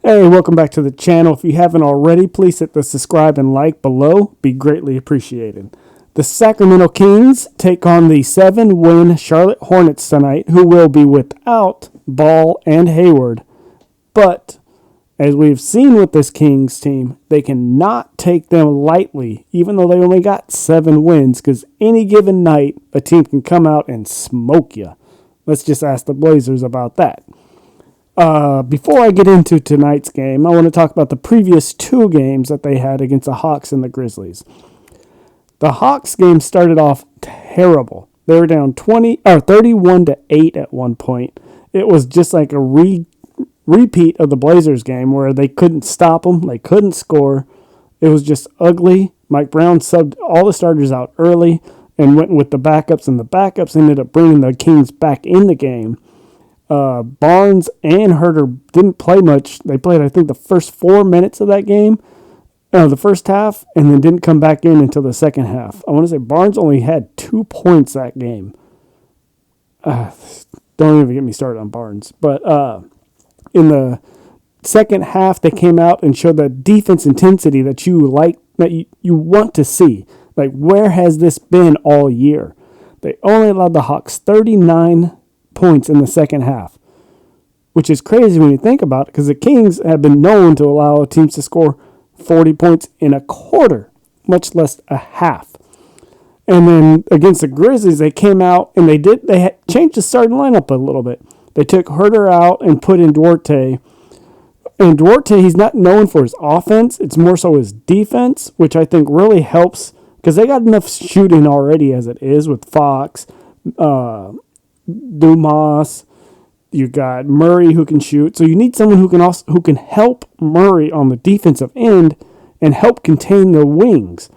Hey, welcome back to the channel. If you haven't already, please hit the subscribe and like below. Be greatly appreciated. The Sacramento Kings take on the 7-win Charlotte Hornets tonight, who will be without Ball and Hayward. But, as we've seen with this Kings team, they cannot take them lightly, even though they only got 7 wins, because any given night, a team can come out and smoke you. Let's just ask the Blazers about that. Before I get into tonight's game, I want to talk about the previous 2 games that they had against the Hawks and the Grizzlies. The Hawks game started off terrible. They were down 31-8 at one point. It was just like a repeat of the Blazers game where they couldn't stop them, they couldn't score. It was just ugly. Mike Brown subbed all the starters out early and went with the backups, and the backups ended up bringing the Kings back in the game. Barnes and Herter didn't play much. They played, I think, the first 4 minutes of that game, the first half, and then didn't come back in until the second half. I want to say Barnes only had 2 points that game. Don't even get me started on Barnes. But in the second half, they came out and showed that defense intensity that you like, that you want to see. Like, where has this been all year? They only allowed the Hawks 39 points in the second half, which is crazy when you think about it, because the Kings have been known to allow teams to score 40 points in a quarter, much less a half. And then against the Grizzlies, they came out and they had changed the starting lineup a little bit. They took Herter out and put in Duarte. And Duarte, he's not known for his offense. It's more so his defense, which I think really helps, because they got enough shooting already as it is with Fox, Dumas, you got Murray who can shoot. So you need someone who can help Murray on the defensive end and help contain the wings.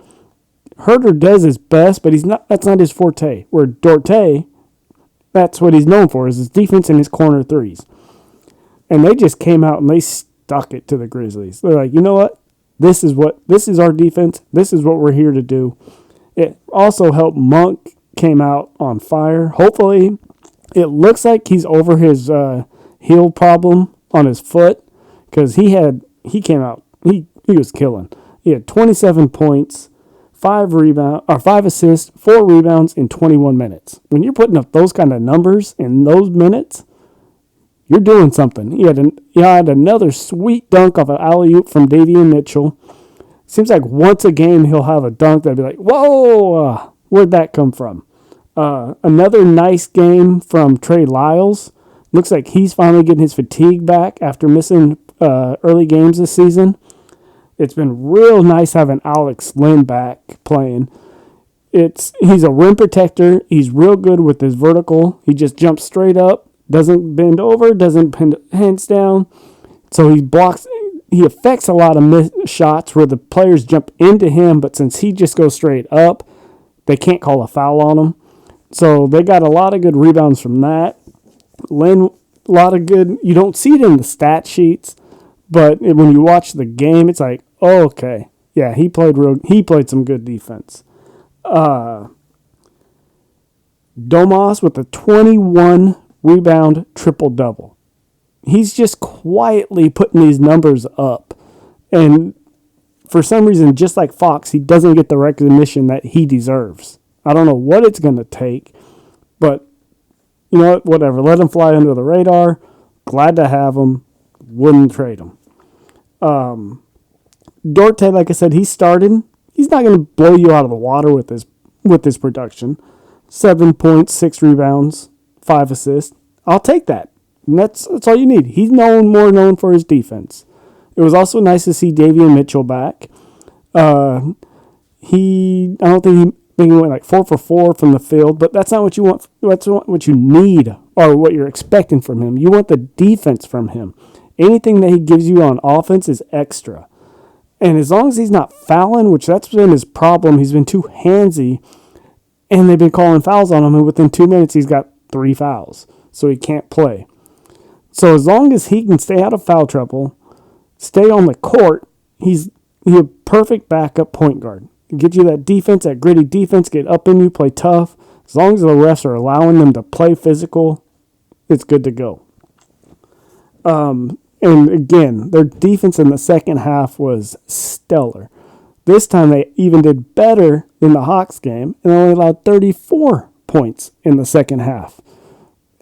Herter does his best, but that's not his forte. Where Duarte, that's what he's known for, is his defense and his corner threes. And they just came out and they stuck it to the Grizzlies. They're like, you know what? This is our defense. This is what we're here to do. It also helped Monk came out on fire. Hopefully, it looks like he's over his heel problem on his foot, because he came out, he was killing. He had 27 points, 5 assists, 4 rebounds in 21 minutes. When you're putting up those kind of numbers in those minutes, you're doing something. He had another sweet dunk off an alley-oop from Davion Mitchell. Seems like once a game he'll have a dunk that'd be like, whoa, where'd that come from? Another nice game from Trey Lyles. Looks like he's finally getting his fatigue back after missing early games this season. It's been real nice having Alex Lynn back playing. He's a rim protector. He's real good with his vertical. He just jumps straight up, doesn't bend over, doesn't pin hands down. So he affects a lot of shots where the players jump into him, but since he just goes straight up, they can't call a foul on him. So they got a lot of good rebounds from that. Lynn, a lot of good. You don't see it in the stat sheets, but when you watch the game, it's like, oh, okay, yeah, he played some good defense. Domas with a 21 rebound triple double. He's just quietly putting these numbers up, and for some reason, just like Fox, he doesn't get the recognition that he deserves. I don't know what it's going to take, but you know what? Whatever. Let him fly under the radar. Glad to have him. Wouldn't trade him. Duarte, like I said, he started. He's not going to blow you out of the water with his production. 7 points, 6 rebounds, 5 assists. I'll take that. And that's all you need. He's more known for his defense. It was also nice to see Davion Mitchell back. I don't think he went like 4 for 4 from the field, but that's not what you want. That's what you need, or what you're expecting from him. You want the defense from him. Anything that he gives you on offense is extra. And as long as he's not fouling, which that's been his problem, he's been too handsy, and they've been calling fouls on him, and within 2 minutes he's got 3 fouls, so he can't play. So as long as he can stay out of foul trouble, stay on the court, he's a perfect backup point guard. Get you that defense, that gritty defense, get up in you, play tough. As long as the refs are allowing them to play physical, it's good to go. And again, their defense in the second half was stellar. This time they even did better in the Hawks game and only allowed 34 points in the second half.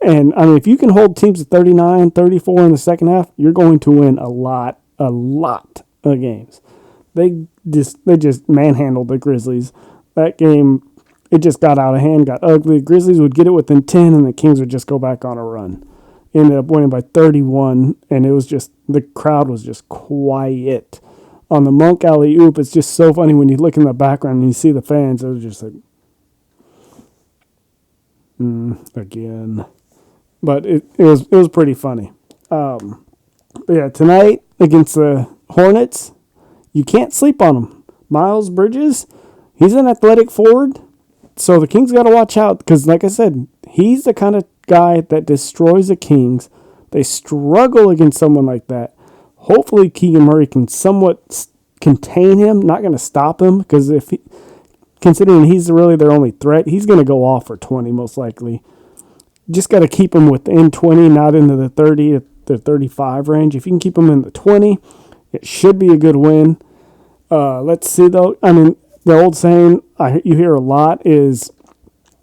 And I mean, if you can hold teams to 39, 34 in the second half, you're going to win a lot of games. They just manhandled the Grizzlies. That game, it just got out of hand, got ugly. The Grizzlies would get it within 10, and the Kings would just go back on a run. Ended up winning by 31, and it was just, the crowd was just quiet. On the Monk alley-oop, it's just so funny when you look in the background and you see the fans. It was just like, again. But it was pretty funny. But yeah, tonight against the Hornets, you can't sleep on them. Miles Bridges, he's an athletic forward, so the Kings got to watch out because, like I said, he's the kind of guy that destroys the Kings. They struggle against someone like that. Hopefully Keegan Murray can somewhat contain him, not going to stop him, because considering he's really their only threat, he's going to go off for 20 most likely. Just got to keep him within 20, not into the 30 to 35 range. If you can keep him in the 20, it should be a good win. Let's see, though. I mean, the old saying you hear a lot is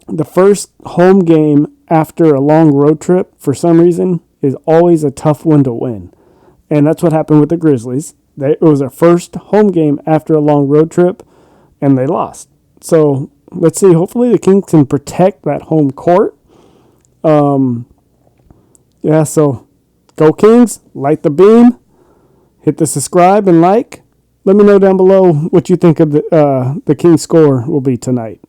the first home game after a long road trip, for some reason, is always a tough one to win. And that's what happened with the Grizzlies. It was their first home game after a long road trip, and they lost. So let's see. Hopefully the Kings can protect that home court. Yeah, so go Kings. Light the beam. Hit the subscribe and like. Let me know down below what you think of the Kings score will be tonight.